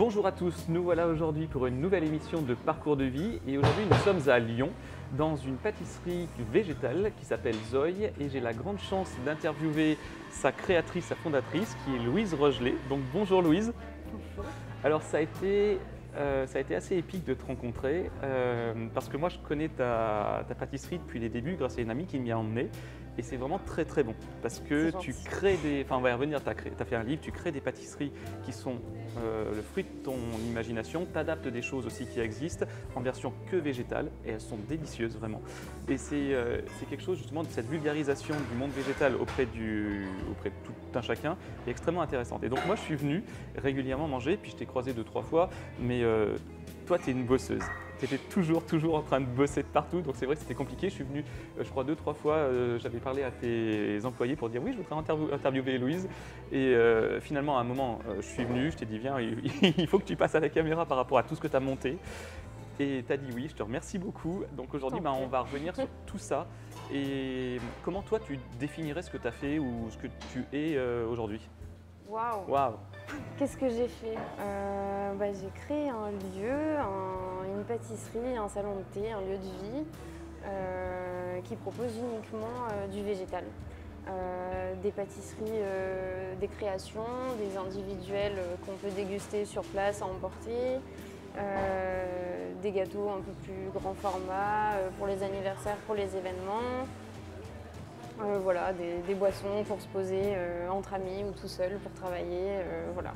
Bonjour à tous, nous voilà aujourd'hui pour une nouvelle émission de Parcours de vie et aujourd'hui nous sommes à Lyon dans une pâtisserie végétale qui s'appelle Zoï et j'ai la grande chance d'interviewer sa créatrice, sa fondatrice qui est Louise Rogelet. Donc bonjour Louise. Bonjour. Alors ça a été assez épique de te rencontrer parce que moi je connais ta pâtisserie depuis les débuts grâce à une amie qui m'y a emmené et c'est vraiment très très bon parce que tu crées des… Enfin on va y revenir, tu as fait un livre, tu crées des pâtisseries qui sont le fruit de ton imagination, tu adaptes des choses aussi qui existent en version que végétale et elles sont délicieuses vraiment. Et c'est quelque chose justement de cette vulgarisation du monde végétal auprès de tout un chacun est extrêmement intéressante. Et donc moi je suis venu régulièrement manger, puis je t'ai croisé 2-3 fois, mais toi tu es une bosseuse. Tu étais toujours en train de bosser de partout, donc c'est vrai que c'était compliqué. Je suis venu, je crois 2-3 fois, j'avais parlé à tes employés pour dire oui, je voudrais interviewer Louise. Et finalement, à un moment, je suis venu, je t'ai dit viens, il faut que tu passes à la caméra par rapport à tout ce que tu as monté. Et tu as dit oui, je te remercie beaucoup. Donc aujourd'hui, on va revenir sur tout ça. Et comment toi, tu définirais ce que tu as fait ou ce que tu es aujourd'hui? Waouh. Qu'est-ce que j'ai fait? J'ai créé un lieu, une pâtisserie, un salon de thé, un lieu de vie qui propose uniquement du végétal. Des pâtisseries, des créations, des individuels qu'on peut déguster sur place à emporter, des gâteaux un peu plus grand format pour les anniversaires, pour les événements. Voilà, des boissons pour se poser entre amis ou tout seul pour travailler. Voilà.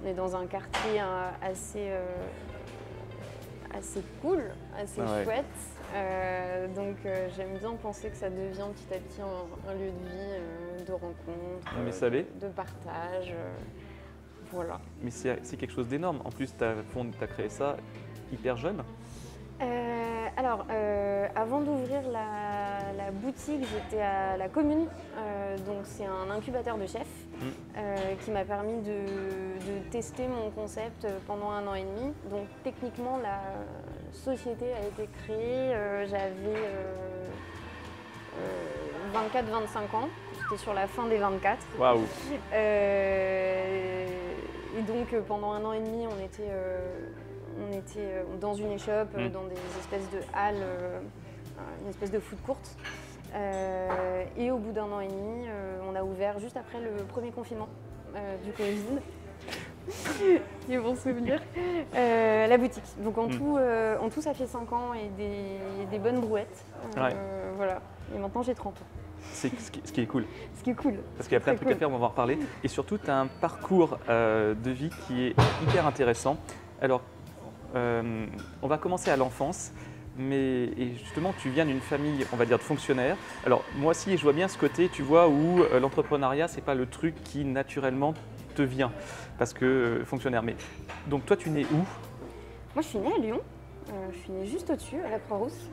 On est dans un quartier assez cool, assez chouette. Donc j'aime bien penser que ça devient petit à petit un lieu de vie, de rencontre, de partage. Voilà. Mais c'est quelque chose d'énorme. En plus, tu as créé ça hyper jeune. Avant d'ouvrir la boutique, j'étais à la commune, donc c'est un incubateur de chefs qui m'a permis de tester mon concept pendant 1 an et demi. Donc techniquement, la société a été créée, j'avais 24-25 ans, j'étais sur la fin des 24. Waouh. Et donc pendant 1 an et demi, on était dans une échoppe, dans des espèces de halles, une espèce de food court. Et au bout d'1 an et demi, on a ouvert juste après le premier confinement du Covid. Qui est bon souvenir. La boutique. Donc en tout, ça fait 5 ans et des bonnes brouettes. Voilà. Et maintenant, j'ai 30 ans. C'est ce qui est cool. Ce qui est cool. Parce qu'il y a plein de trucs à faire, on va en reparler. Et surtout, tu as un parcours de vie qui est hyper intéressant. Alors, on va commencer à l'enfance, et justement tu viens d'une famille, on va dire, de fonctionnaires. Alors moi aussi je vois bien ce côté, tu vois, où l'entrepreneuriat c'est pas le truc qui naturellement te vient, parce que fonctionnaire. Mais donc toi tu nais où? Moi je suis née à Lyon, je suis née juste au-dessus, à la Croix-Rousse.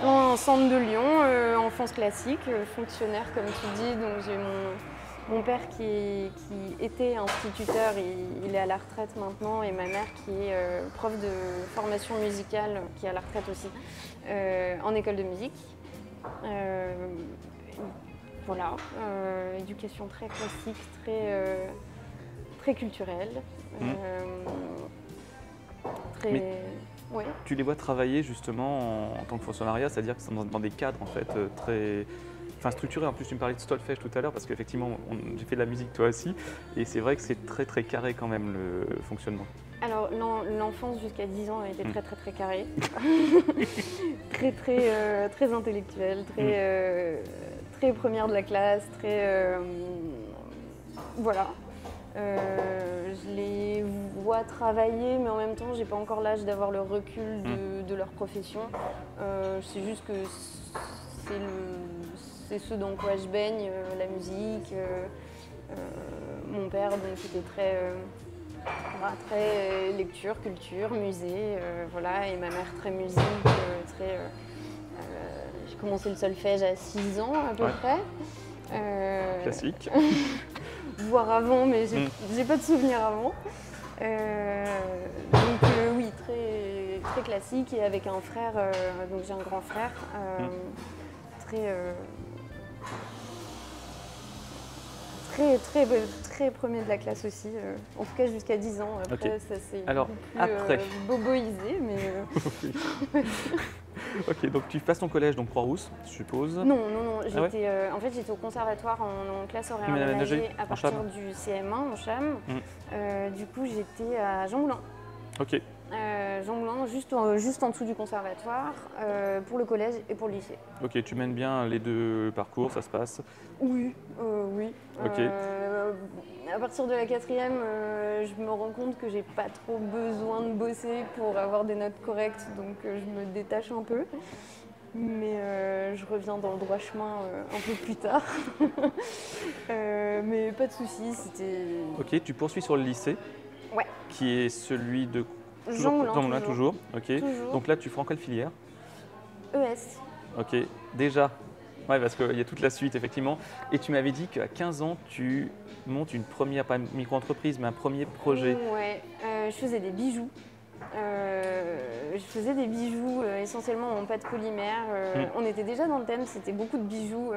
Dans un centre de Lyon, enfance classique, fonctionnaire comme tu dis, donc j'ai mon père qui était instituteur, il est à la retraite maintenant, et ma mère qui est prof de formation musicale, qui est à la retraite aussi, en école de musique. Voilà, éducation très classique, très culturelle. Mais tu les vois travailler justement en tant que fonctionnariat, c'est-à-dire que c'est dans des cadres en fait très… Enfin, structuré. En plus, tu me parlais de solfège tout à l'heure parce qu'effectivement, j'ai fait de la musique toi aussi et c'est vrai que c'est très carré quand même le fonctionnement. Alors, l'enfance jusqu'à 10 ans a été très carré, très intellectuelle, très première de la classe, voilà. Je les vois travailler, mais en même temps, j'ai pas encore l'âge d'avoir le recul de leur profession. C'est juste que c'est ce dans quoi je baigne, la musique. Mon père donc, était très lecture, culture, musée, voilà, et ma mère très musique, j'ai commencé le solfège à 6 ans à peu près. Classique. Voire avant, mais j'ai pas de souvenirs avant. Oui, très classique, et avec un frère, donc j'ai un grand frère, très premier de la classe aussi. En tout cas jusqu'à 10 ans. Après, ça s'est beaucoup plus boboisé. Mais, Ok, donc tu passes ton collège, donc Croix-Rousse, je suppose. Non. En fait, j'étais au conservatoire en classe horaire aménagée à partir du CM1 en CHAM. Du coup, j'étais à Jean Moulin. Ok. Jean Moulin, juste en dessous du conservatoire, pour le collège et pour le lycée. Ok, tu mènes bien les deux parcours, ça se passe? Oui. Ok. À partir de la 4e, je me rends compte que j'ai pas trop besoin de bosser pour avoir des notes correctes, donc je me détache un peu. Mais je reviens dans le droit chemin un peu plus tard. Mais pas de soucis, c'était... Ok, tu poursuis sur le lycée, ouais. Qui est celui de... Jean Moulin, toujours. Ok. Toujours. Donc là, tu feras en quelle filière? ES. Ok, déjà. Ouais, parce qu'il y a toute la suite, effectivement. Et tu m'avais dit qu'à 15 ans, tu montes une première, pas micro-entreprise, mais un premier projet. Ouais, je faisais des bijoux. Essentiellement en pâte polymère. On était déjà dans le thème, c'était beaucoup de bijoux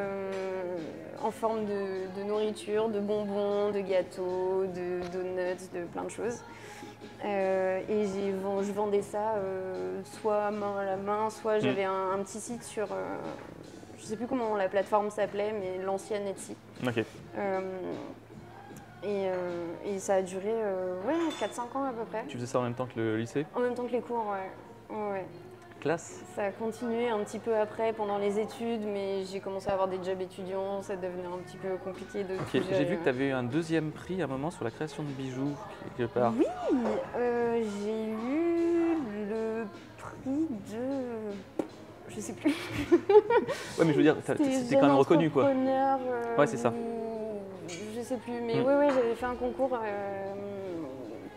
en forme de nourriture, de bonbons, de gâteaux, de donuts, de plein de choses. Et je vendais ça soit main à la main, soit j'avais un petit site sur, je ne sais plus comment la plateforme s'appelait, mais l'ancienne Etsy. Ok. Et ça a duré 4-5 ans à peu près. Tu faisais ça en même temps que le lycée? En même temps que les cours, ouais. Classe. Ça a continué un petit peu après, pendant les études, mais j'ai commencé à avoir des jobs étudiants, ça devenait un petit peu compliqué de tout gérer. J'ai vu que tu avais eu un deuxième prix à un moment sur la création de bijoux, quelque part. Oui, j'ai eu le prix de... Je sais plus. Ouais, mais je veux dire, c'était quand même reconnu, quoi. Ouais, c'est ça. Je sais plus, mais ouais, j'avais fait un concours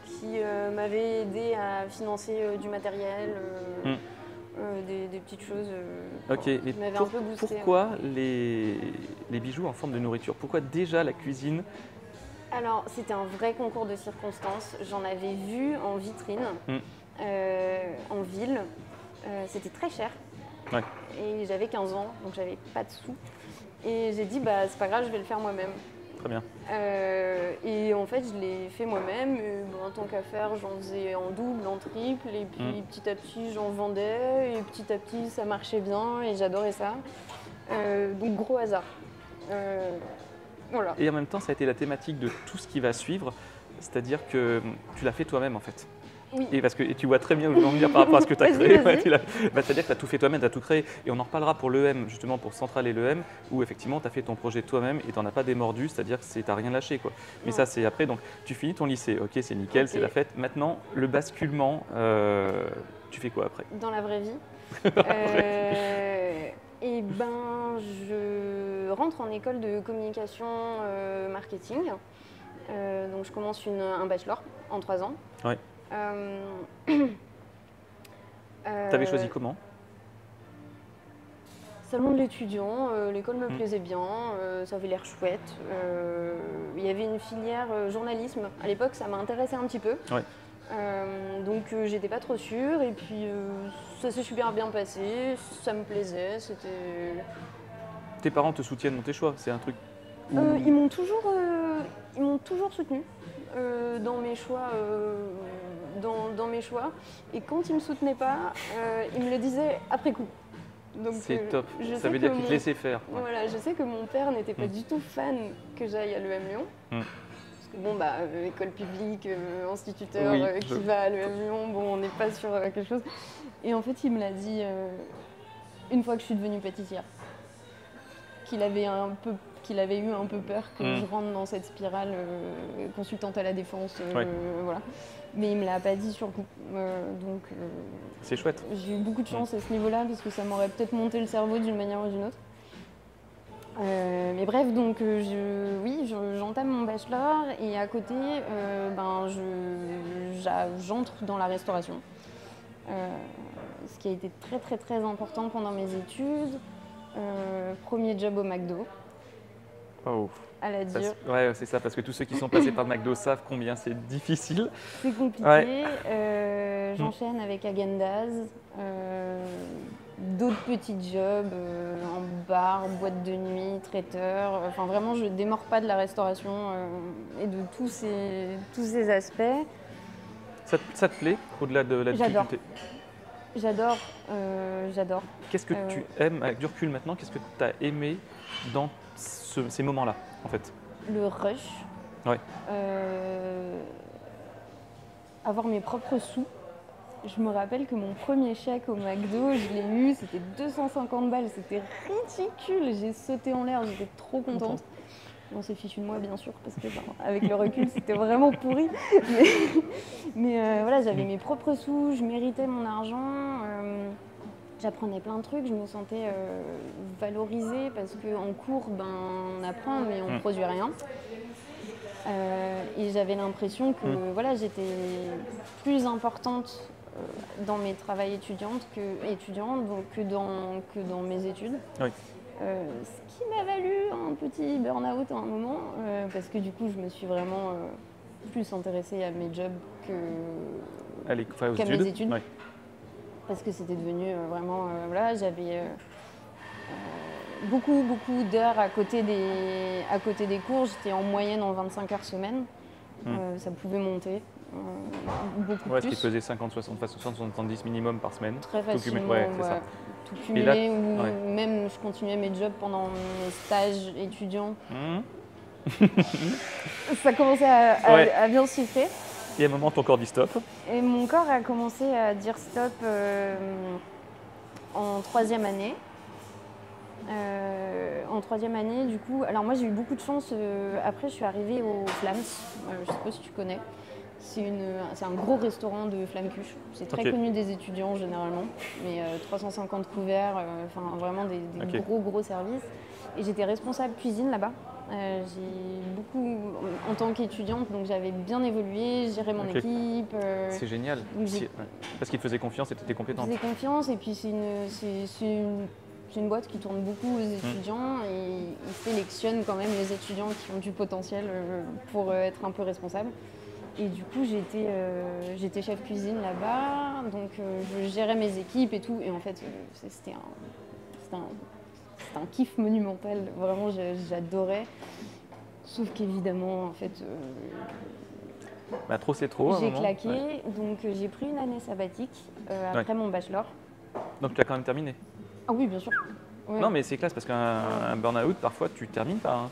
qui m'avait aidé à financer du matériel, des petites choses qui m'avaient un peu boosté. Pourquoi les bijoux en forme de nourriture? Pourquoi déjà la cuisine? Alors, c'était un vrai concours de circonstances. J'en avais vu en vitrine, en ville. C'était très cher. Ouais. Et j'avais 15 ans, donc j'avais pas de sous. Et j'ai dit, c'est pas grave, je vais le faire moi-même. Très bien. Et en fait, je l'ai fait moi-même. Tant qu'à faire, j'en faisais en double, en triple. Et puis petit à petit, j'en vendais. Et petit à petit, ça marchait bien. Et j'adorais ça. Donc gros hasard. Voilà. Et en même temps, ça a été la thématique de tout ce qui va suivre. C'est-à-dire que tu l'as fait toi-même, en fait. Oui. Et tu vois très bien où je veux en venir par rapport à ce que tu as créé. C'est-à-dire que tu as tout fait toi-même, tu as tout créé. Et on en reparlera pour l'EM, justement pour Centrale et l'EM, où effectivement tu as fait ton projet toi-même et tu n'en as pas démordu, c'est-à-dire que tu n'as rien lâché, quoi. Mais ça, c'est après. Donc tu finis ton lycée, ok, c'est nickel, c'est la fête. Maintenant, le basculement, tu fais quoi après? Dans la vraie vie. Et je rentre en école de communication marketing. Donc je commence un bachelor en 3 ans. Ouais. T'avais choisi comment? Salon de l'étudiant, l'école me plaisait bien, ça avait l'air chouette. Il y avait une filière journalisme. À l'époque, ça m'intéressait un petit peu. Ouais. Donc j'étais pas trop sûre et puis ça s'est super bien passé, ça me plaisait. Tes parents te soutiennent dans tes choix, c'est un truc ils m'ont toujours soutenue dans mes choix. Dans mes choix. Et quand ils ne me soutenaient pas, ils me le disaient après coup. C'est top, ça veut dire qu'ils te laissaient faire. Voilà, je sais que mon père n'était pas du tout fan que j'aille à l'EM Lyon. Parce que école publique, instituteur qui va à l'EM Lyon, on n'est pas sur quelque chose. Et en fait, il me l'a dit une fois que je suis devenue pâtissière. Qu'il avait eu un peu peur que je rentre dans cette spirale consultante à la défense. Voilà. Mais il ne me l'a pas dit sur le coup. C'est chouette. J'ai eu beaucoup de chance à ce niveau-là parce que ça m'aurait peut-être monté le cerveau d'une manière ou d'une autre. Mais bref, donc j'entame mon bachelor et à côté, j'entre dans la restauration. Ce qui a été très très très important pendant mes études. Premier job au McDo. Oh. À la dure. Ouais, c'est ça, parce que tous ceux qui sont passés par le McDo savent combien c'est difficile. C'est compliqué. J'enchaîne avec Häagen-Dazs. d'autres petits jobs en bar, boîte de nuit, traiteur. Enfin, vraiment, je ne démords pas de la restauration et de tous ces aspects. Ça te plaît, au-delà de la difficulté? J'adore. Qu'est-ce que tu aimes, avec du recul maintenant, qu'est-ce que tu as aimé dans ces moments-là, en fait? Le rush. Ouais. Avoir mes propres sous. Je me rappelle que mon premier chèque au McDo, je l'ai eu, c'était 250 balles, c'était ridicule. J'ai sauté en l'air, j'étais trop contente. On s'est fichu de moi, bien sûr, parce que avec le recul, c'était vraiment pourri. Mais voilà, j'avais mes propres sous, je méritais mon argent. J'apprenais plein de trucs, je me sentais valorisée parce qu'en cours, on apprend, mais on ne produit rien. Et j'avais l'impression que voilà, j'étais plus importante dans mes travails étudiantes que dans mes études. Oui. Ce qui m'a valu un petit burn-out à un moment, parce que du coup, je me suis vraiment plus intéressée à mes jobs qu'à mes études. Oui. Parce que c'était devenu vraiment... voilà, j'avais beaucoup d'heures à côté des cours. J'étais en moyenne en 25 heures semaine. Ça pouvait monter beaucoup plus. Ce qui faisait 50, 60, 70 minimum par semaine. Très facilement, tout cumulé. Là, même je continuais mes jobs pendant mes stages étudiants. Ça commençait à bien se chiffrer. Et à un moment, ton corps dit stop. Et mon corps a commencé à dire stop en troisième année. En troisième année, du coup, alors moi j'ai eu beaucoup de chance. Après, je suis arrivée au Flams. Je ne sais pas si tu connais. C'est un gros restaurant de flamme cuche. C'est très connu des étudiants généralement, mais 350 couverts, vraiment des gros services. Et j'étais responsable cuisine là-bas. J'ai beaucoup, en tant qu'étudiante, donc j'avais bien évolué, géré mon équipe. C'est génial, parce qu'ils te faisaient confiance et tu étais compétente. Ils faisaient confiance et puis c'est une boîte qui tourne beaucoup aux étudiants et ils sélectionnent quand même les étudiants qui ont du potentiel pour être un peu responsables. Et du coup, j'étais chef cuisine là-bas, donc je gérais mes équipes et tout. Et en fait, c'était un kiff monumental. Vraiment, j'adorais. Sauf qu'évidemment, en fait... trop, c'est trop. J'ai claqué, donc j'ai pris une année sabbatique après mon bachelor. Donc tu as quand même terminé? Ah oui, bien sûr. Ouais. Non, mais c'est classe parce qu'un burn-out, parfois, tu termines pas. Hein,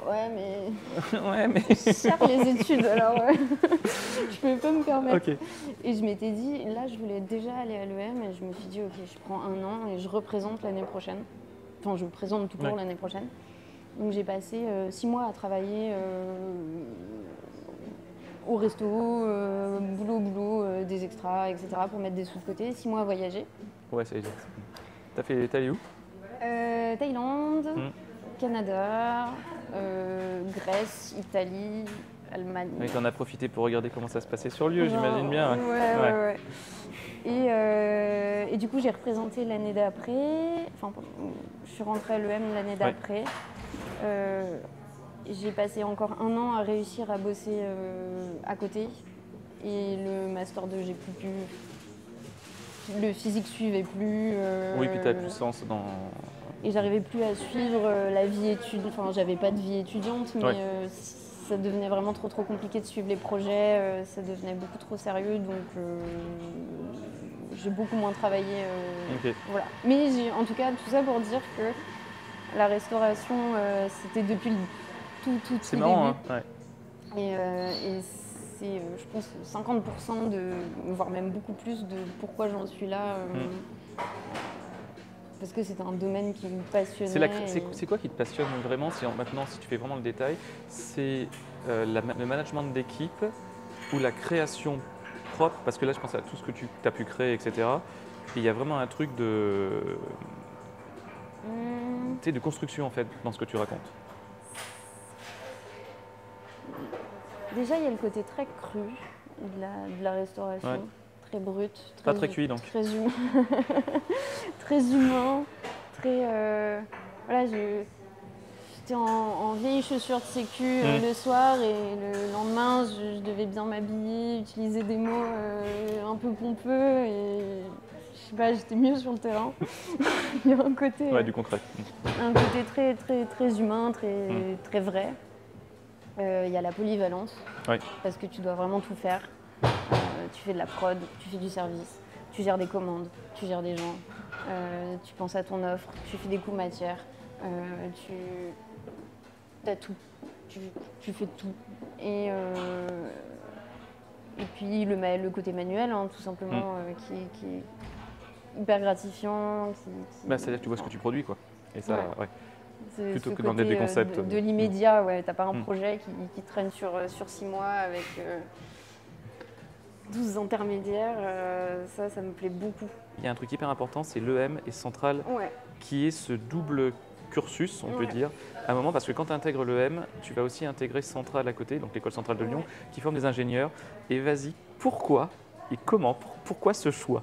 ouais, mais... ouais, mais... Je cherche les études, alors je pouvais pas me permettre. Et je m'étais dit, là, je voulais déjà aller à l'EM et je me suis dit, ok, je prends un an et je représente l'année prochaine. Enfin, je présente tout court l'année prochaine. Donc j'ai passé 6 mois à travailler au resto, boulot, des extras, etc. pour mettre des sous de côté. 6 mois à voyager. Ouais, c'est exact. T'es allé où? Thaïlande, Canada, Grèce, Italie, Allemagne. Oui, t'en as profité pour regarder comment ça se passait sur lieu, j'imagine bien. Ouais. Et du coup, j'ai représenté l'année d'après. Enfin, je suis rentrée à l'EM l'année d'après. J'ai passé encore un an à réussir à bosser à côté. Et le Master 2, j'ai plus pu. Le physique suivait plus. Oui, puis t'avais plus de sens dans... Et j'arrivais plus à suivre la vie étudiante. Enfin, j'avais pas de vie étudiante, mais ça devenait vraiment trop compliqué de suivre les projets. Ça devenait beaucoup trop sérieux, donc j'ai beaucoup moins travaillé. Voilà. Mais en tout cas, tout ça pour dire que la restauration, c'était depuis le tout c'est début. marrant, hein. Et c'est, je pense, 50% voire même beaucoup plus de pourquoi j'en suis là. Parce que c'est un domaine qui me passionnait. C'est quoi qui te passionne vraiment, maintenant, si tu fais vraiment le détail? C'est le management d'équipe ou la création propre? Parce que là, je pense à tout ce que tu as pu créer, etc. Et il y a vraiment un truc de construction, en fait, dans ce que tu racontes. Déjà, il y a le côté très cru de la restauration. Très brut. Pas très cuit donc. Très humain. Très humain. Très. Voilà, j'étais en vieilles chaussures de sécu le soir et le lendemain, je devais bien m'habiller, utiliser des mots un peu pompeux et sais pas, j'étais mieux sur le terrain. Il y a un côté, du concret. un côté très, très, très humain, très, très vrai. Il y a la polyvalence, parce que tu dois vraiment tout faire. Tu fais de la prod, tu fais du service, tu gères des commandes, tu gères des gens, tu penses à ton offre, tu fais des coûts matières, tu as tout, tu fais tout. Et puis le côté manuel, hein, tout simplement, qui est hyper gratifiant. C'est-à-dire que tu vois ce que tu produis, quoi. Et ça, plutôt que ce dans des côté, concepts. de l'immédiat, t'as pas un projet qui traîne sur 6 mois avec 12 intermédiaires, ça me plaît beaucoup. Il y a un truc hyper important, c'est l'EM et Centrale, qui est ce double cursus, on peut dire, à un moment, parce que quand tu intègres l'EM, tu vas aussi intégrer Centrale à côté, donc l'école centrale de Lyon, qui forme des ingénieurs. Et vas-y, pourquoi et comment, pourquoi ce choix?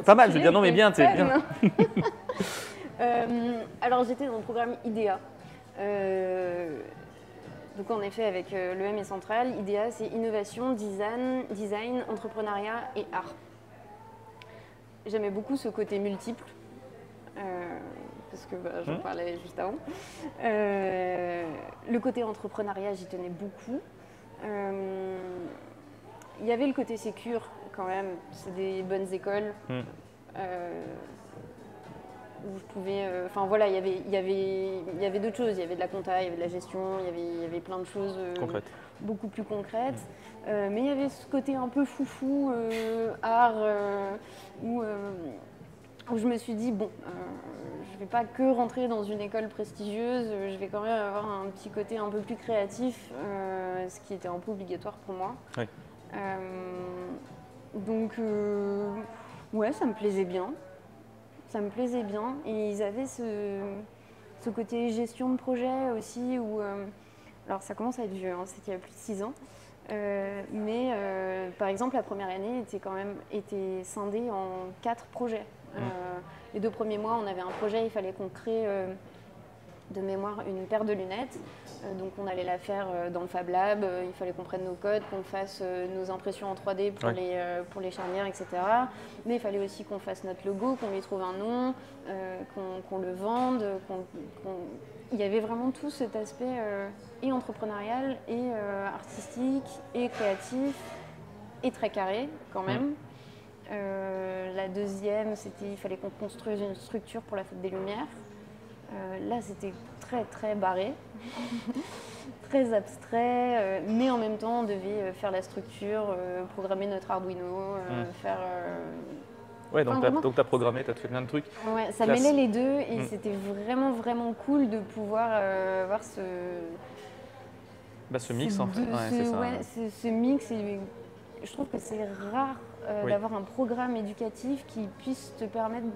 Pas mal, je veux dire, non mais bien, t'es bien. Alors j'étais dans le programme IDEA. Donc en effet avec l'EM et Centrale, IDEA c'est innovation, design, entrepreneuriat et art. J'aimais beaucoup ce côté multiple, parce que j'en parlais juste avant. Le côté entrepreneuriat, j'y tenais beaucoup. Il y avait le côté sécure quand même, c'est des bonnes écoles. Où je pouvais, il y avait d'autres choses, il y avait de la compta, il y avait de la gestion, il y avait plein de choses beaucoup plus concrètes. Mais il y avait ce côté un peu foufou, art, où je me suis dit, bon, je ne vais pas que rentrer dans une école prestigieuse, je vais quand même avoir un petit côté un peu plus créatif, ce qui était un peu obligatoire pour moi. Donc, ça me plaisait bien. Ça me plaisait bien. Et ils avaient ce côté gestion de projet aussi, où, alors ça commence à être vieux, c'était il y a plus de 6 ans. Mais par exemple, la première année était scindée en 4 projets. Les 2 premiers mois, on avait un projet, il fallait qu'on crée de mémoire une paire de lunettes. Donc on allait la faire dans le Fab Lab, il fallait qu'on prenne nos codes, qu'on fasse nos impressions en 3D pour les charnières, etc. Mais il fallait aussi qu'on fasse notre logo, qu'on lui trouve un nom, qu'on le vende. Il y avait vraiment tout cet aspect et entrepreneurial, et artistique, et créatif, et très carré quand même. La deuxième, il fallait qu'on construise une structure pour la Fête des Lumières. Là, c'était très très barré, très abstrait, mais en même temps, on devait faire la structure, programmer notre Arduino, faire... donc tu as programmé, tu as fait plein de trucs. Ouais, ça mêlait les deux, et c'était vraiment vraiment cool de pouvoir avoir ce mix, en fait. Ce mix, et je trouve que c'est rare d'avoir un programme éducatif qui puisse te permettre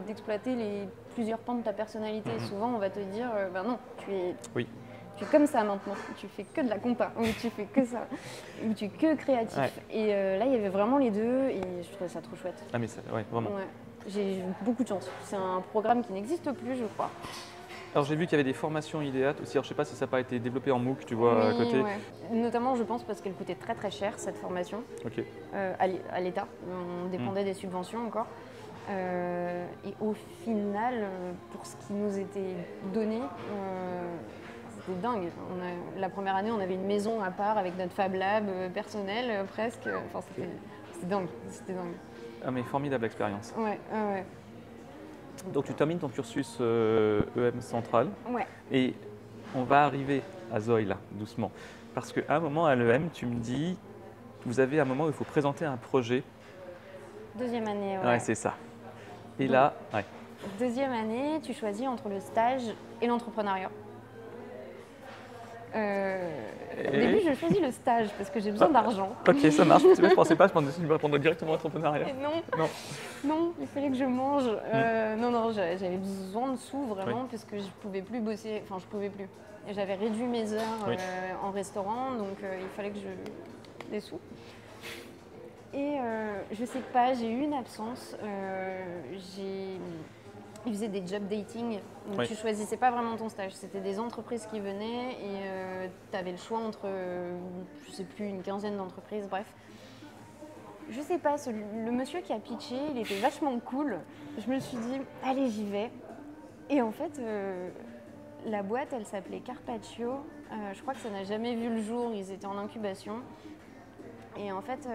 d'exploiter les plusieurs pans de ta personnalité. Souvent, on va te dire, non, tu es comme ça maintenant, tu fais que de la compta, ou tu fais que ça, ou tu es que créatif. Et là, il y avait vraiment les deux, et je trouvais ça trop chouette. Ah mais vraiment. J'ai eu beaucoup de chance. C'est un programme qui n'existe plus, je crois. Alors j'ai vu qu'il y avait des formations IDEA aussi, alors je sais pas si ça n'a pas été développé en MOOC, tu vois, à côté. Notamment, je pense, parce qu'elle coûtait très très cher, cette formation, à l'État. On dépendait des subventions encore. Et au final, pour ce qui nous était donné, c'était dingue. La première année, on avait une maison à part avec notre Fab Lab personnel, presque. Enfin, c'était dingue. Ah mais formidable expérience. Ouais. Donc tu termines ton cursus EM Centrale. Et on va arriver à Zoï là, doucement. Parce qu'à un moment à l'EM, tu me dis, vous avez un moment où il faut présenter un projet. Deuxième année, ouais. C'est ça. Et là, deuxième année, tu choisis entre le stage et l'entrepreneuriat. Au début, je choisis le stage parce que j'ai besoin d'argent. Ok, ça marche. Je pensais pas, je pensais que tu me répondrais directement à l'entrepreneuriat. Non, il fallait que je mange. Non, j'avais besoin de sous vraiment parce que je pouvais plus bosser. Enfin, je pouvais plus. Et j'avais réduit mes heures en restaurant, donc il fallait que je des sous. Et je sais pas, j'ai eu une absence. Ils faisaient des job dating, donc tu choisissais pas vraiment ton stage. C'était des entreprises qui venaient et tu avais le choix entre, je sais plus, une quinzaine d'entreprises, bref. je sais pas, le monsieur qui a pitché, il était vachement cool. Je me suis dit, allez, j'y vais. Et en fait, la boîte, elle s'appelait Carpaccio. Je crois que ça n'a jamais vu le jour, ils étaient en incubation. Et en fait,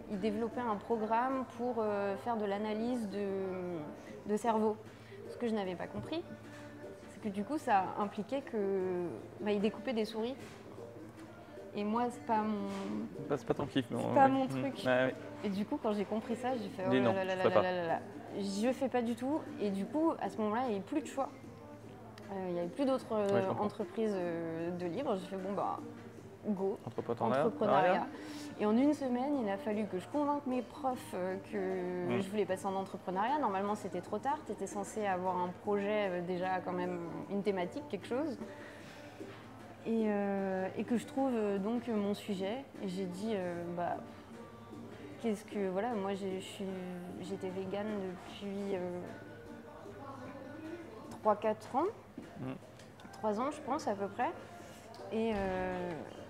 ils développaient un programme pour faire de l'analyse de cerveau. Ce que je n'avais pas compris, c'est que du coup, ça impliquait qu'ils découpaient des souris. Et moi, c'est pas mon... C'est pas ton kiff, non? C'est pas mon truc. Ouais. Et du coup, quand j'ai compris ça, j'ai fait Dis non, je fais pas du tout. Et du coup, à ce moment-là, il n'y avait plus de choix. Il n'y avait plus d'autres entreprises de libre. J'ai fait bon, bah, go. Entrepreneuriat. Et en une semaine, il a fallu que je convainque mes profs que je voulais passer en entrepreneuriat. Normalement, c'était trop tard. Tu étais censé avoir un projet, déjà quand même une thématique, quelque chose. Et que je trouve donc mon sujet. Et j'ai dit, qu'est-ce que... Voilà, moi j'étais végane depuis 3-4 ans. 3 ans, je pense, à peu près. Et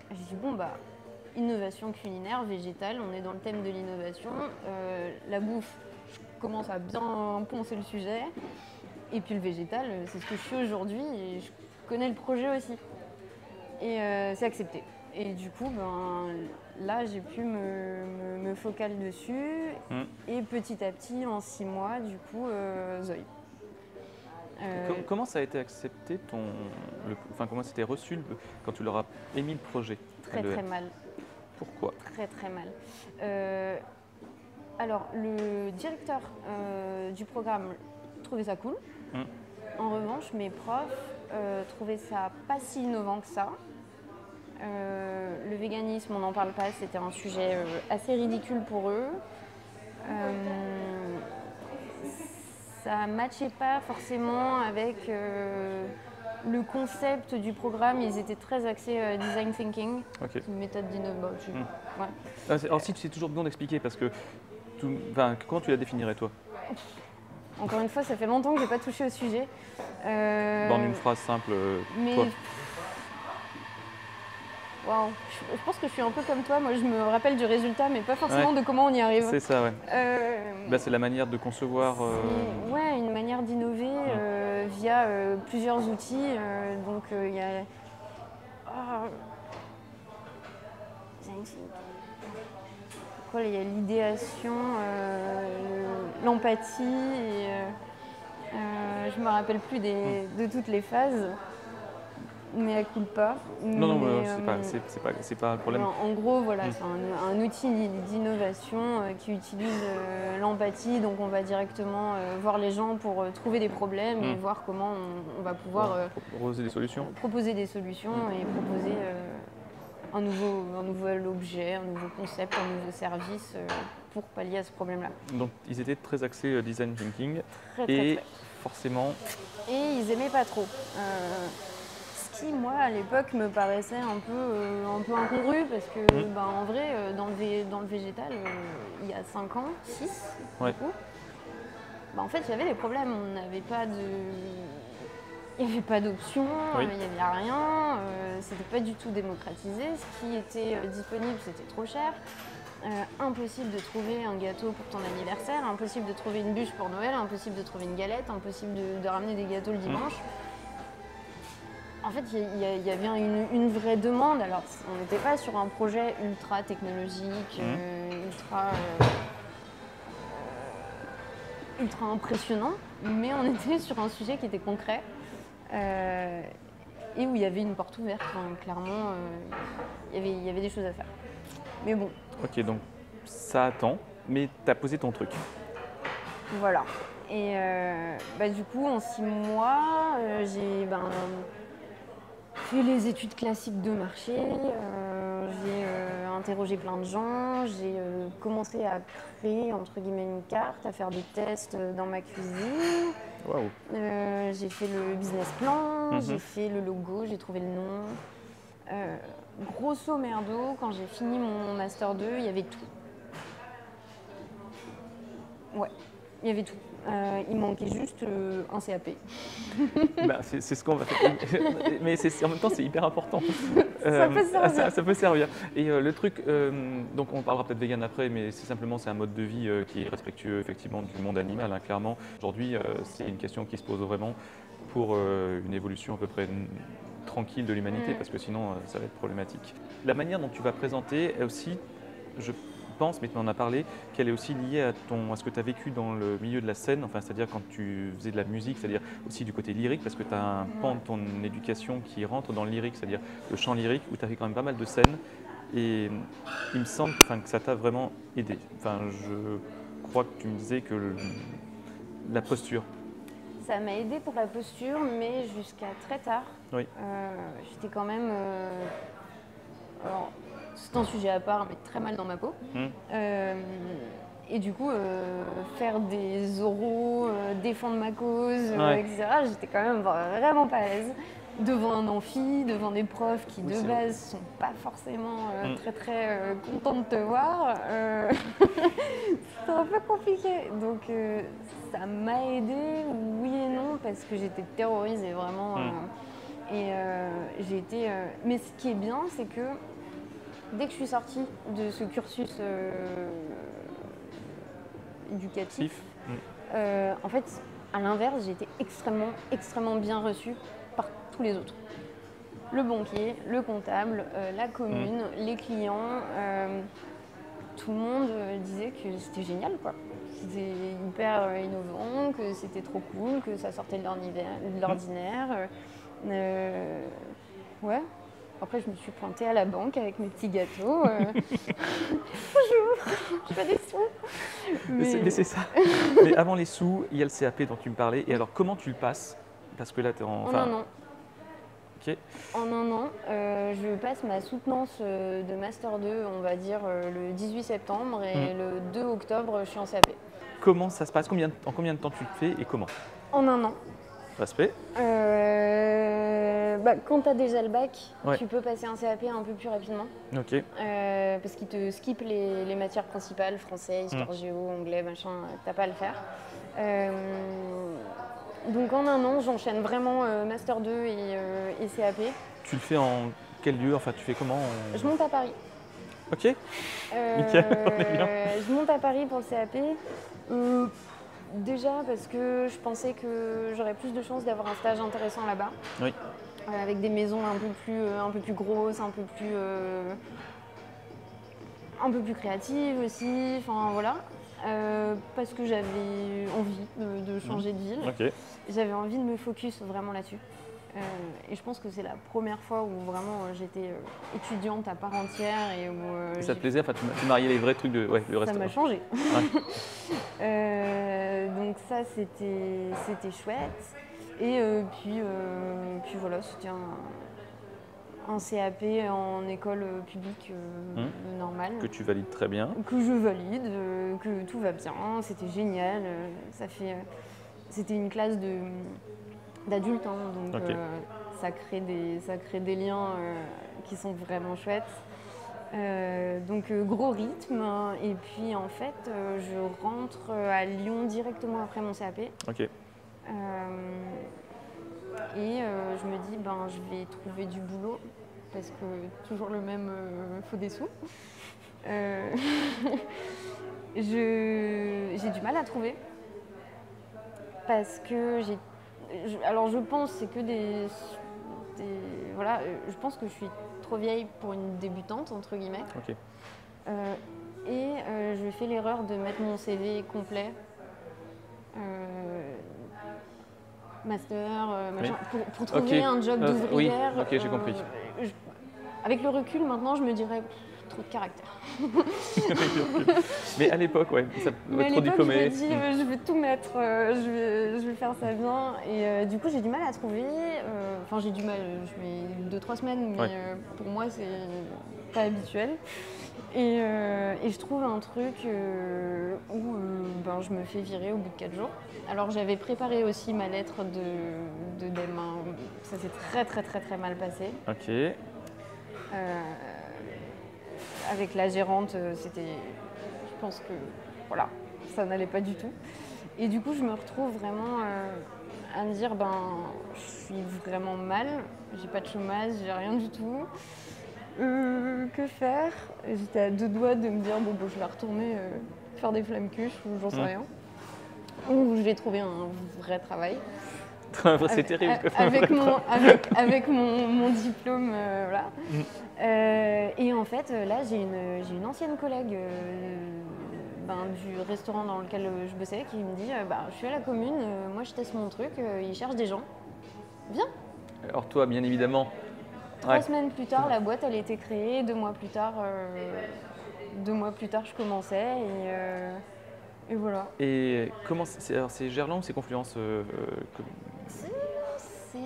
j'ai dit, bon, bah, innovation culinaire, végétale, on est dans le thème de l'innovation. La bouffe, je commence à bien poncer le sujet. Et puis le végétal, c'est ce que je suis aujourd'hui et je connais le projet aussi. Et c'est accepté. Et du coup, là, j'ai pu me focal dessus. Et petit à petit, en 6 mois, du coup, Zoï. Comment ça a été accepté comment c'était reçu quand tu leur as émis le projet? Très mal. Pourquoi? Très mal. Alors, le directeur du programme trouvait ça cool. En revanche, mes profs trouvaient ça pas si innovant que ça. Le véganisme, on n'en parle pas, c'était un sujet assez ridicule pour eux. Ça ne matchait pas forcément avec le concept du programme. Ils étaient très axés design thinking, une méthode d'innovation. Alors si c'est toujours bon d'expliquer parce que comment tu la définirais toi? Encore une fois, ça fait longtemps que je n'ai pas touché au sujet. Dans une phrase simple, toi. Wow. Je pense que je suis un peu comme toi. Moi, je me rappelle du résultat, mais pas forcément de comment on y arrive. C'est ça, ouais. C'est la manière de concevoir. Ouais, une manière d'innover via plusieurs outils. Donc, il y a. Il y a l'idéation, l'empathie. Je me rappelle plus de toutes les phases. Mais elle coule pas. Non, c'est pas un problème. En gros, voilà, c'est un outil d'innovation qui utilise l'empathie. Donc, on va directement voir les gens pour trouver des problèmes et voir comment on va pouvoir proposer des solutions. Proposer des solutions et proposer un nouvel objet, un nouveau concept, un nouveau service pour pallier à ce problème-là. Donc, ils étaient très axés design thinking très. Forcément. Et ils aimaient pas trop. Qui, moi, à l'époque, me paraissait un peu incongru parce que, en vrai, dans le végétal, il y a 5 ans, 6, du coup, en fait, il y avait des problèmes. On n'avait pas il n'y avait pas d'option, il n'y avait rien, c'était pas du tout démocratisé. Ce qui était disponible, c'était trop cher. Impossible de trouver un gâteau pour ton anniversaire, impossible de trouver une bûche pour Noël, impossible de trouver une galette, impossible de ramener des gâteaux le dimanche. En fait, il y avait une vraie demande. Alors, on n'était pas sur un projet ultra technologique, ultra impressionnant, mais on était sur un sujet qui était concret et où il y avait une porte ouverte. Clairement, il y avait des choses à faire. Mais bon. Ok, donc ça attend, mais tu as posé ton truc. Voilà. Et du coup, en 6 mois, j'ai fait les études classiques de marché, j'ai interrogé plein de gens, j'ai commencé à créer entre guillemets une carte, à faire des tests dans ma cuisine. Wow. J'ai fait le business plan, j'ai fait le logo, j'ai trouvé le nom. Grosso merdo, quand j'ai fini mon master 2, il y avait tout. Ouais. il y avait tout. Il manquait juste un CAP. Bah, c'est ce qu'on va faire. Mais en même temps, c'est hyper important. Ça peut servir. Ça peut servir. Et le truc, donc on parlera peut-être vegan après, mais c'est un mode de vie qui est respectueux effectivement du monde animal, hein, clairement. Aujourd'hui, c'est une question qui se pose vraiment pour une évolution à peu près tranquille de l'humanité, parce que sinon, ça va être problématique. La manière dont tu vas présenter est aussi, je pense, mais tu m'en as parlé, qu'elle est aussi liée à ce que tu as vécu dans le milieu de la scène, enfin, c'est-à-dire quand tu faisais de la musique, c'est-à-dire aussi du côté lyrique, parce que tu as un pan de ton éducation qui rentre dans le lyrique, c'est-à-dire le chant lyrique, où tu as fait quand même pas mal de scènes. Et il me semble que ça t'a vraiment aidé. Enfin, je crois que tu me disais que la posture. Ça m'a aidé pour la posture, mais jusqu'à très tard. Oui. J'étais quand même... alors, c'est un sujet à part, mais très mal dans ma peau. Et du coup, faire des oraux, défendre ma cause, etc., j'étais quand même vraiment pas à l'aise. Devant un amphi, devant des profs qui de base sont pas forcément très contents de te voir, c'est un peu compliqué. Donc ça m'a aidé, oui et non, parce que j'étais terrorisée vraiment. J'ai été. Mais ce qui est bien, c'est que dès que je suis sortie de ce cursus éducatif, en fait, à l'inverse, j'ai été extrêmement bien reçue par tous les autres. Le banquier, le comptable, la commune, les clients, tout le monde disait que c'était génial, quoi. C'était hyper innovant, que c'était trop cool, que ça sortait de l'ordinaire. Ouais. Après, je me suis pointée à la banque avec mes petits gâteaux. Bonjour, je veux des sous. Mais c'est ça. Mais avant les sous, il y a le CAP dont tu me parlais. Et alors, comment tu le passes? Parce que là, tu es en... En un an. Ok. En un an, je passe ma soutenance de Master 2, on va dire, le 18 septembre. Et le 2 octobre, je suis en CAP. Comment ça se passe? En combien de temps tu le fais et comment? En un an. Respect. Quand tu as déjà le bac, tu peux passer un CAP un peu plus rapidement. Ok. Parce qu'il te skip les matières principales, français, histoire, géo, anglais, machin, t'as pas à le faire. Donc en un an, j'enchaîne vraiment Master 2 et CAP. Tu le fais en quel lieu? Enfin, tu fais comment? Je monte à Paris. Ok. Nickel. Je monte à Paris pour le CAP. Déjà parce que je pensais que j'aurais plus de chances d'avoir un stage intéressant là-bas. Oui. Avec des maisons un peu plus grosses, un peu plus créatives aussi. Enfin voilà. Parce que j'avais envie de changer de ville. Ok. J'avais envie de me focus vraiment là-dessus. Et je pense que c'est la première fois où vraiment j'étais étudiante à part entière et où ça te plaisait? Enfin, tu mariais les vrais trucs de le reste. Ça m'a changé. Ouais. Donc ça, c'était chouette. Et puis voilà, c'était un CAP en école publique normale. Que tu valides très bien. Que je valide, que tout va bien, c'était génial. C'était une classe d'adultes, hein, donc ça crée des liens qui sont vraiment chouettes. Donc gros rythme, hein, et puis en fait je rentre à Lyon directement après mon CAP. Ok. Et je me dis je vais trouver du boulot parce que toujours le même, faut des sous. J'ai du mal à trouver parce que alors je pense c'est que voilà, je pense que je suis trop vieille pour une débutante entre guillemets. Ok. Je fais l'erreur de mettre mon CV complet, master, machin, pour trouver un job d'ouvrière. Oui, ok, j'ai compris. Avec le recul maintenant, je me dirais trop de caractère. Mais à l'époque, trop diplômé. Je me dis, je vais tout mettre, je vais faire ça bien. Et du coup, j'ai du mal à trouver. Enfin, j'ai du mal, je mets 2-3 semaines, mais pour moi, c'est pas habituel. Et je trouve un truc où je me fais virer au bout de 4 jours. Alors, j'avais préparé aussi ma lettre de DEM. Ça s'est très mal passé. Ok. Avec la gérante, je pense que voilà, ça n'allait pas du tout. Et du coup, je me retrouve vraiment à me dire, je suis vraiment mal, j'ai pas de chômage, j'ai rien du tout. Que faire? J'étais à 2 doigts de me dire, je vais retourner faire des flammes-cuches ou j'en sais rien. Ou je vais trouver un vrai travail. C'est terrible. Avec mon diplôme, voilà. Et en fait, là, j'ai une ancienne collègue du restaurant dans lequel je bossais qui me dit je suis à la commune, moi je teste mon truc, ils cherchent des gens. Viens. Alors toi, bien évidemment. 3 semaines plus tard, la boîte elle était créée. 2 mois plus tard, je commençais et voilà. Et comment c'est Gerland ou c'est Confluence C'est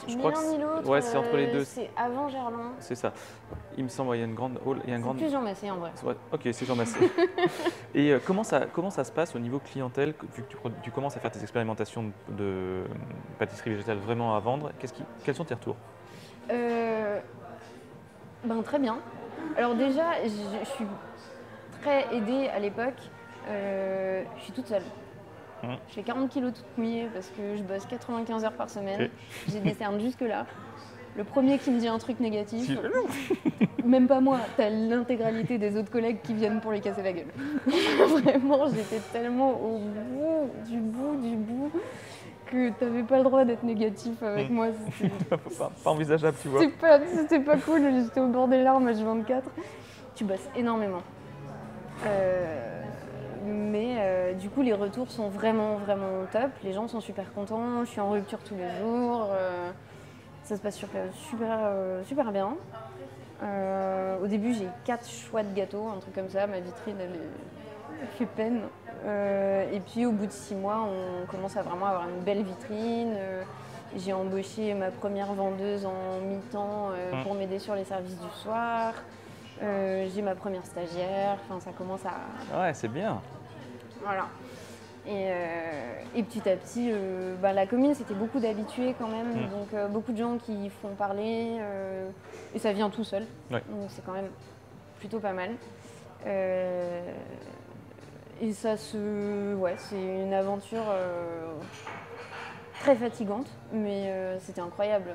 ni l'un ni l'autre. Ouais, c'est entre les deux. C'est avant Gerland. C'est ça. Il me semble, il y a une grande hall. C'est plus Jean Massé en vrai. Ouais, ok, c'est Jean Massé. Et comment ça se passe au niveau clientèle, vu que tu commences à faire tes expérimentations de pâtisserie végétale vraiment à vendre, quels sont tes retours? Très bien. Alors déjà, je suis très aidée à l'époque. Je suis toute seule. Je fais 40 kilos toute mouillée parce que je bosse 95 heures par semaine. J'ai des cernes jusque-là. Le premier qui me dit un truc négatif, même pas moi, t'as l'intégralité des autres collègues qui viennent pour les casser la gueule. Vraiment, j'étais tellement au bout du bout que t'avais pas le droit d'être négatif avec moi. Pas envisageable, tu vois. C'était pas cool, j'étais au bord des larmes H24. Tu bosses énormément. Mais du coup, les retours sont vraiment, vraiment top. Les gens sont super contents. Je suis en rupture tous les jours. Ça se passe super bien. Au début, j'ai 4 choix de gâteaux, un truc comme ça. Ma vitrine, elle fait peine. Et puis, au bout de 6 mois, on commence à vraiment avoir une belle vitrine. J'ai embauché ma première vendeuse en mi-temps pour m'aider sur les services du soir. J'ai ma première stagiaire, ça commence à... Ouais, c'est bien. Voilà. Et petit à petit, la commune, c'était beaucoup d'habitués quand même, donc beaucoup de gens qui font parler, et ça vient tout seul, donc c'est quand même plutôt pas mal. Et c'est une aventure très fatigante, mais c'était incroyable.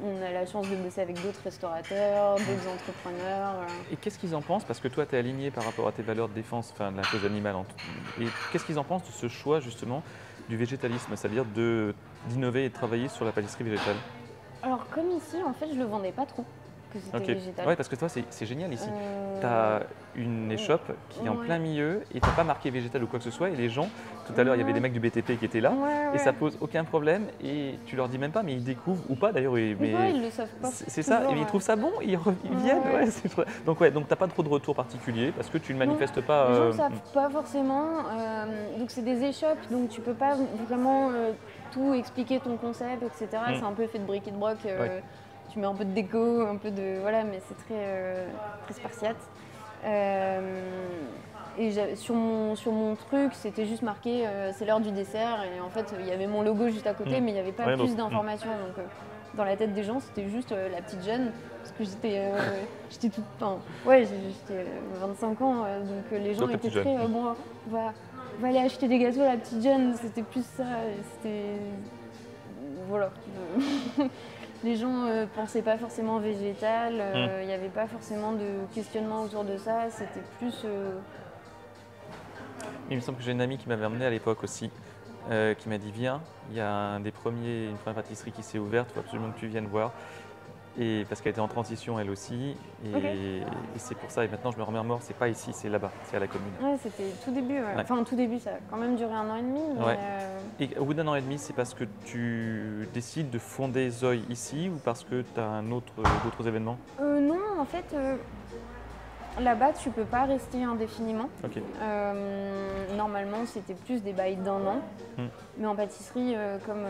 On a la chance de bosser avec d'autres restaurateurs, d'autres entrepreneurs. Et qu'est-ce qu'ils en pensent? Parce que toi, tu es aligné par rapport à tes valeurs de défense, de la cause animale. Et qu'est-ce qu'ils en pensent de ce choix, justement, du végétalisme, c'est-à-dire d'innover et de travailler sur la pâtisserie végétale? Alors, comme ici, en fait, je ne le vendais pas trop, que c'était végétal. Ouais, parce que toi, c'est génial ici. Tu as une échoppe qui est en plein milieu et tu n'as pas marqué végétal ou quoi que ce soit. Et les gens, tout à l'heure, il y avait des mecs du BTP qui étaient là et ça pose aucun problème. Et tu leur dis même pas, mais ils découvrent ou pas d'ailleurs. Mais ils le savent pas. C'est ça, et ils trouvent ça bon, ils viennent. Donc tu n'as pas trop de retour particulier parce que tu ne manifestes pas. Les gens ne savent pas forcément. Donc c'est des échoppes, donc tu peux pas vraiment tout expliquer ton concept, etc. C'est un peu fait de bric et de broc. Tu mets un peu de déco, un peu de... Voilà, mais c'est très spartiate. Et sur mon truc, c'était juste marqué c'est l'heure du dessert. Et en fait, il y avait mon logo juste à côté, mais il n'y avait pas plus d'informations. Donc, dans la tête des gens, c'était juste la petite jeune. Parce que j'étais toute... j'étais 25 ans. Donc, les gens étaient très... on va aller acheter des gâteaux à la petite jeune. C'était plus ça. C'était... Voilà. Les gens ne pensaient pas forcément végétal, il n'y avait pas forcément de questionnement autour de ça, c'était plus... Il me semble que j'ai une amie qui m'avait emmené à l'époque aussi, qui m'a dit viens, il y a une première pâtisserie qui s'est ouverte, il faut absolument que tu viennes voir. Et parce qu'elle était en transition elle aussi, et c'est pour ça, et maintenant je me remets en mort, c'est pas ici, c'est là-bas, c'est à la commune. Ouais, c'était tout début, enfin tout début, ça a quand même duré 1 an et demi. Mais Et au bout d'1 an et demi, c'est parce que tu décides de fonder Zoï ici ou parce que tu as d'autres événements? Non, en fait, là-bas tu peux pas rester indéfiniment. Normalement c'était plus des bails d'1 an, mais en pâtisserie, comme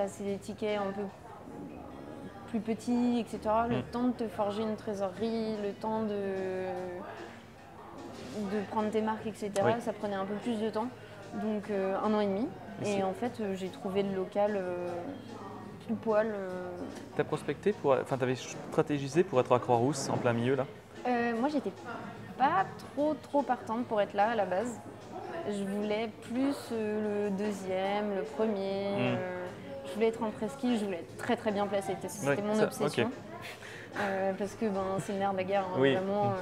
c'est des tickets un peu plus petit, etc. Le temps de te forger une trésorerie, le temps de prendre tes marques, etc. Ça prenait un peu plus de temps, donc 1 an et demi. Et en fait, j'ai trouvé le local tout poil. T'as prospecté t'avais stratégisé pour être à Croix-Rousse en plein milieu là? Moi, j'étais pas trop partante pour être là à la base. je voulais plus le deuxième, le premier. Je voulais être en presqu'île, je voulais être très très bien placée. C'était mon obsession. Okay. Parce que c'est une nerf de guerre, hein, vraiment.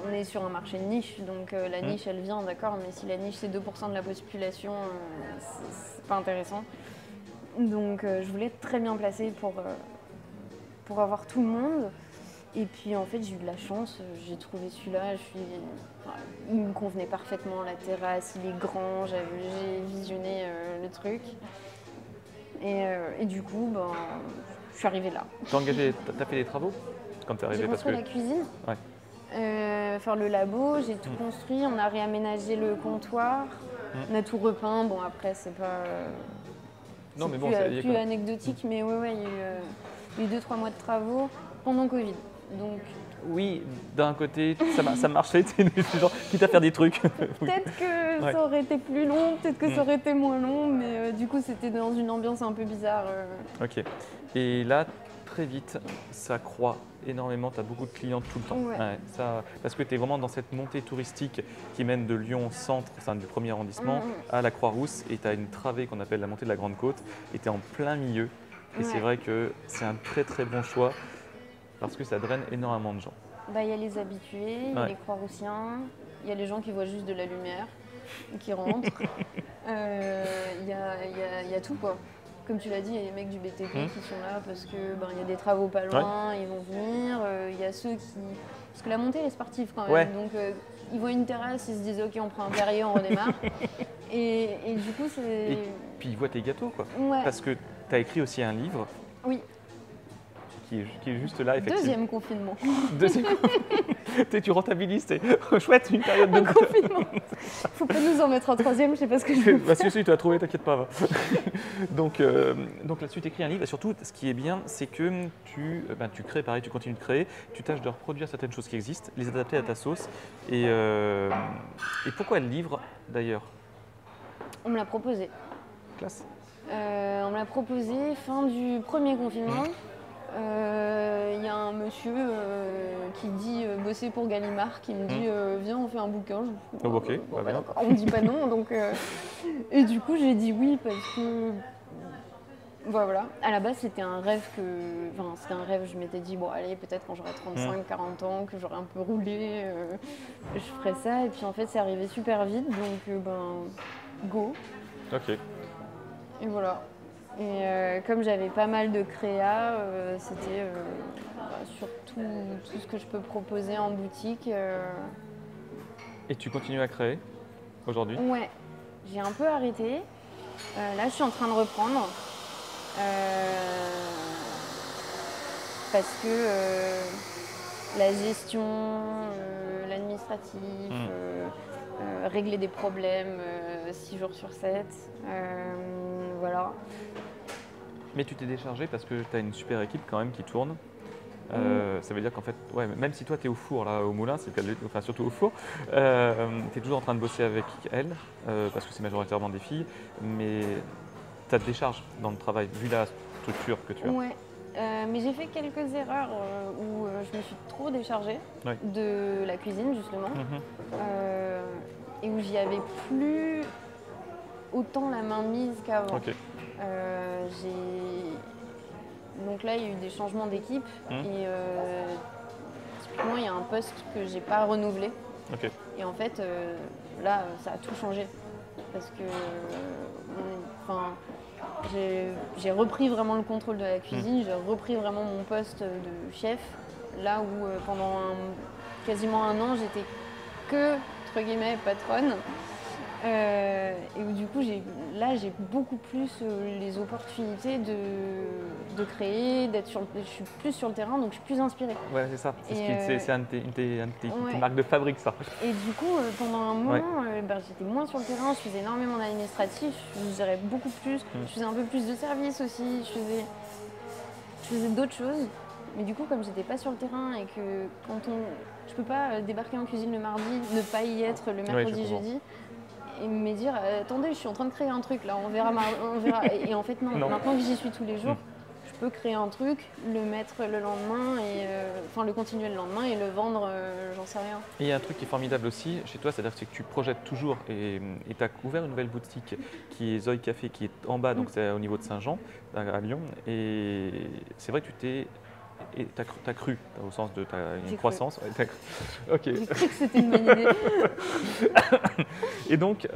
On est sur un marché de niche, donc la niche elle vient, d'accord, mais si la niche c'est 2% de la population, c'est pas intéressant. Donc je voulais être très bien placée pour avoir tout le monde. Et puis en fait j'ai eu de la chance, j'ai trouvé celui-là, il me convenait parfaitement, la terrasse, il est grand, j'ai visionné le truc. Et du coup, je suis arrivée là. T'as fait des travaux quand t'es arrivée? J'ai construit la cuisine, faire le labo, j'ai tout construit, on a réaménagé le comptoir, on a tout repeint, bon après c'est pas... non mais bon, c'est plus anecdotique, mais ouais, il y a eu 2-3 mois de travaux pendant Covid. Donc, oui, d'un côté, ça marchait, genre, quitte à faire des trucs. Peut-être que ça aurait été plus long, peut-être que ça aurait été moins long, mais du coup, c'était dans une ambiance un peu bizarre. Ok. Et là, très vite, ça croît énormément, tu as beaucoup de clients tout le temps. Ouais. Parce que tu es vraiment dans cette montée touristique qui mène de Lyon centre, du 1er arrondissement, à la Croix-Rousse, et tu as une travée qu'on appelle la montée de la Grande Côte, et tu es en plein milieu. Et c'est vrai que c'est un très très bon choix. Parce que ça draine énormément de gens. Il y a les habitués, il y a les Croix-Roussiens, il y a les gens qui voient juste de la lumière, qui rentrent. Il y a tout quoi. Comme tu l'as dit, il y a les mecs du BTP qui sont là parce que y a des travaux pas loin, ils vont venir. Il y a ceux qui... Parce que la montée elle est sportive quand même. Donc ils voient une terrasse, ils se disent ok on prend un Perrier, on redémarre. et du coup c'est... Et puis ils voient tes gâteaux quoi. Parce que tu as écrit aussi un livre. Oui. Qui est juste là, effectivement. Deuxième confinement. Tu rentabilises, c'est chouette, une période de confinement. Faut pas nous en mettre un troisième, je sais pas ce que je veux faire. Si, tu as trouvé, t'inquiète pas. Donc là-dessus, tu écris un livre. Et surtout, ce qui est bien, c'est que tu crées, pareil, tu continues de créer, tu tâches de reproduire certaines choses qui existent, les adapter à ta sauce. Et pourquoi le livre, d'ailleurs? On me l'a proposé. Classe. On me l'a proposé fin du premier confinement. Il y a un monsieur qui dit bosser pour Gallimard qui me dit viens on fait un bouquin. On me dit pas non donc et du coup j'ai dit oui parce que voilà. À la base c'était un rêve je m'étais dit bon allez peut-être quand j'aurai 35-40 ans que j'aurai un peu roulé je ferai ça et puis en fait c'est arrivé super vite donc go. Ok. Et voilà. Et comme j'avais pas mal de créa, c'était sur tout ce que je peux proposer en boutique. Et tu continues à créer aujourd'hui? Ouais, j'ai un peu arrêté. Là, je suis en train de reprendre. Parce que la gestion, l'administratif, régler des problèmes 6 jours sur 7. Voilà. Mais tu t'es déchargé parce que tu as une super équipe quand même qui tourne. Ça veut dire qu'en fait, même si toi tu es au four, là, au moulin, enfin surtout au four, tu es toujours en train de bosser avec elle, parce que c'est majoritairement des filles, mais tu te décharges dans le travail, vu la structure que tu as. Ouais, mais j'ai fait quelques erreurs où je me suis trop déchargée de la cuisine, justement, et où j'y avais plus autant la main mise qu'avant. Okay. Donc là, il y a eu des changements d'équipe et typiquement, il y a un poste que j'ai pas renouvelé. Okay. Et en fait, là, ça a tout changé parce que j'ai repris vraiment le contrôle de la cuisine, j'ai repris vraiment mon poste de chef, là où pendant quasiment un an, j'étais que, entre guillemets, patronne. Et où du coup, j'ai beaucoup plus les opportunités de créer, je suis plus sur le terrain, donc je suis plus inspirée. Ouais, c'est ça. C'est une de tes marques de fabrique, ça. Et du coup, pendant un moment, j'étais moins sur le terrain, je faisais énormément d'administratif, je gérais beaucoup plus, je faisais un peu plus de service aussi, je faisais d'autres choses. Mais du coup, comme j'étais pas sur le terrain et que je peux pas débarquer en cuisine le mardi, ne pas y être le mercredi, jeudi, et me dire attendez, je suis en train de créer un truc là, on verra. Et en fait non. Maintenant que j'y suis tous les jours, je peux créer un truc, le mettre le lendemain, enfin le continuer le lendemain et le vendre, j'en sais rien. Et il y a un truc qui est formidable aussi chez toi, c'est-à-dire que tu projettes toujours et tu as ouvert une nouvelle boutique qui est Zoï Café, qui est en bas, donc c'est au niveau de Saint-Jean, à Lyon. Et c'est vrai que tu as cru, au sens de une croissance. Ouais, ok. J'ai cru que c'était une bonne idée. Et donc,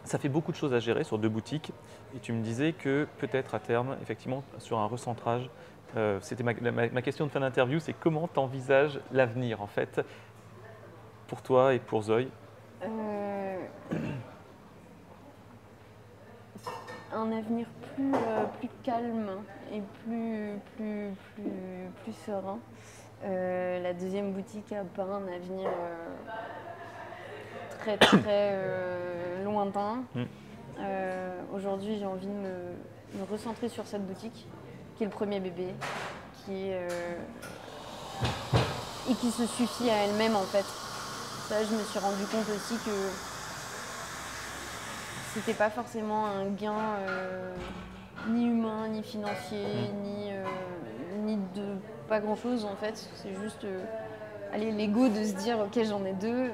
ça fait beaucoup de choses à gérer sur 2 boutiques. Et tu me disais que peut-être à terme, effectivement, sur un recentrage, c'était ma question de fin d'interview, c'est comment tu envisages l'avenir en fait pour toi et pour Zoï? Un avenir plus calme et plus serein. La deuxième boutique n'a pas un avenir très lointain. Aujourd'hui, j'ai envie de me recentrer sur cette boutique, qui est le premier bébé, et qui se suffit à elle-même en fait. Ça, je me suis rendu compte aussi que c'était pas forcément un gain ni humain, ni financier, ni de pas grand chose en fait. C'est juste l'ego de se dire ok j'en ai 2,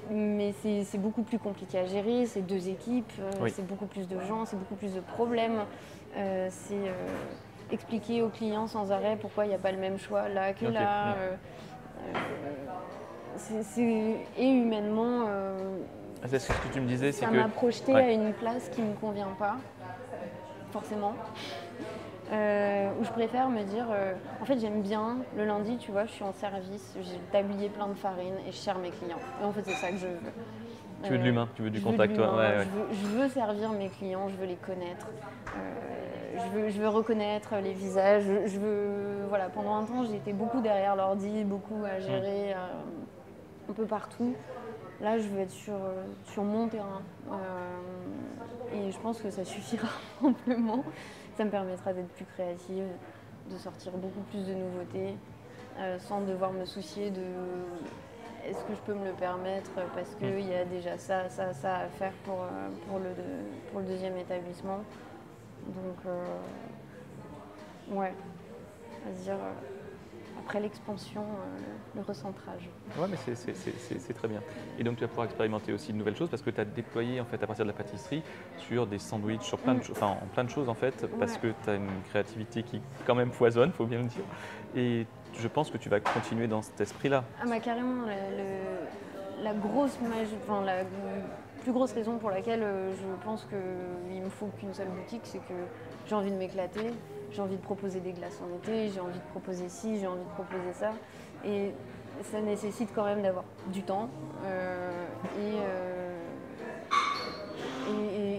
mais c'est beaucoup plus compliqué à gérer, c'est 2 équipes, c'est beaucoup plus de gens, c'est beaucoup plus de problèmes. C'est expliquer aux clients sans arrêt pourquoi il n'y a pas le même choix là que là. Et humainement, c'est ce que tu me disais, ça m'a projeté à une place qui ne me convient pas, forcément. Où je préfère me dire, en fait j'aime bien, le lundi tu vois, je suis en service, j'ai tablier plein de farine et je sers mes clients. Et en fait c'est ça que je veux. Tu veux de l'humain, tu veux du contact, toi. Je veux servir mes clients, je veux les connaître, je veux reconnaître les visages, voilà, pendant un temps j'ai été beaucoup derrière l'ordi, beaucoup à gérer un peu partout. Là je veux être sur mon terrain et je pense que ça suffira amplement. Ça me permettra d'être plus créative, de sortir beaucoup plus de nouveautés, sans devoir me soucier de est-ce que je peux me le permettre parce qu'il y a déjà ça à faire pour le deuxième établissement. Donc, ouais, à se dire, après l'expansion, le recentrage. Ouais, mais c'est très bien. Et donc tu vas pouvoir expérimenter aussi de nouvelles choses parce que tu as déployé en fait à partir de la pâtisserie sur des sandwichs, sur plein de choses, enfin en plein de choses en fait, parce que tu as une créativité qui quand même foisonne, faut bien le dire. Et je pense que tu vas continuer dans cet esprit-là. Ah bah carrément, la plus grosse raison pour laquelle je pense qu'il me faut qu'une seule boutique, c'est que j'ai envie de m'éclater, j'ai envie de proposer des glaces en été, j'ai envie de proposer ci, j'ai envie de proposer ça. Et ça nécessite quand même d'avoir du temps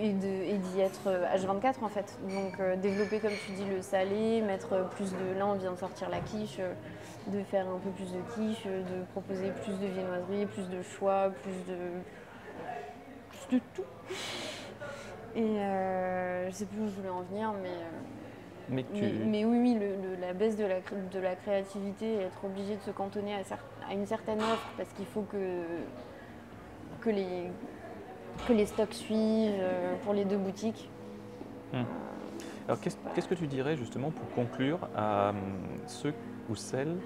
et d'y être H24 en fait. Donc développer comme tu dis le salé, mettre plus de... Là on vient de sortir la quiche, de faire un peu plus de quiche, de proposer plus de viennoiserie, plus de choix, plus de tout. Et je sais plus où je voulais en venir, mais oui, la baisse de la créativité et être obligé de se cantonner à une certaine offre parce qu'il faut que les stocks suivent pour les 2 boutiques. Alors qu'est-ce que tu dirais justement pour conclure à ceux ou celles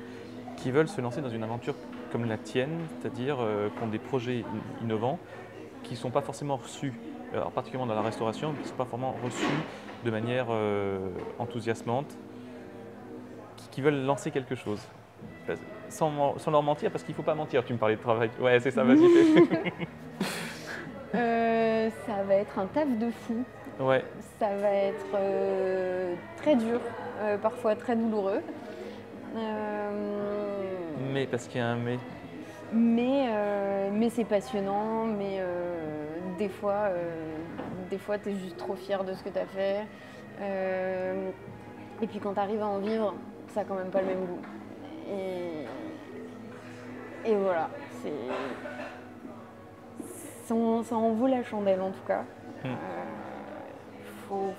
qui veulent se lancer dans une aventure comme la tienne, c'est-à-dire qui ont des projets innovants qui ne sont pas forcément reçus, alors particulièrement dans la restauration, qui ne sont pas forcément reçus de manière enthousiasmante, qui veulent lancer quelque chose, sans leur mentir, parce qu'il ne faut pas mentir, tu me parlais de travail. Ouais, c'est ça, vas-y. Ça va être un taf de fou. Ouais. Ça va être très dur, parfois très douloureux. Mais, parce qu'il y a un mais. Mais c'est passionnant, mais des fois tu es juste trop fier de ce que tu as fait. Et puis quand tu arrives à en vivre, ça n'a quand même pas le même goût. Et voilà, ça en vaut la chandelle en tout cas.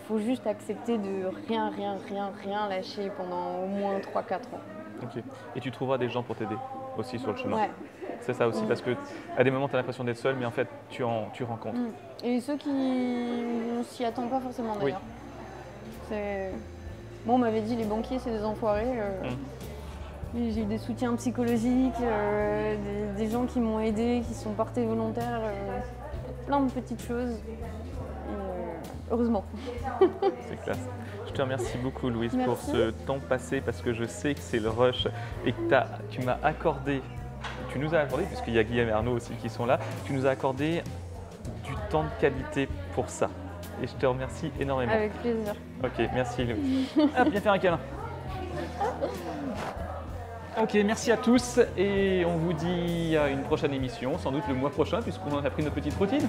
Faut juste accepter de rien lâcher pendant au moins 3-4 ans. Ok. Et tu trouveras des gens pour t'aider aussi sur le chemin. Ouais, C'est ça aussi, parce que à des moments, tu as l'impression d'être seul, mais en fait, tu rencontres. Et ceux qui on s'y attend pas forcément d'ailleurs. Bon, on m'avait dit les banquiers, c'est des enfoirés. J'ai eu des soutiens psychologiques, des gens qui m'ont aidé, qui sont portés volontaires, plein de petites choses. Heureusement. C'est classe. Je te remercie beaucoup, Louise, pour ce temps passé, parce que je sais que c'est le rush et que tu nous as accordé, puisqu'il y a Guillaume et Arnaud aussi qui sont là, tu nous as accordé du temps de qualité pour ça. Et je te remercie énormément. Avec plaisir. Ok, merci, Louise. Hop, viens faire un câlin. Ok, merci à tous et on vous dit à une prochaine émission, sans doute le mois prochain, puisqu'on a pris notre petite routine.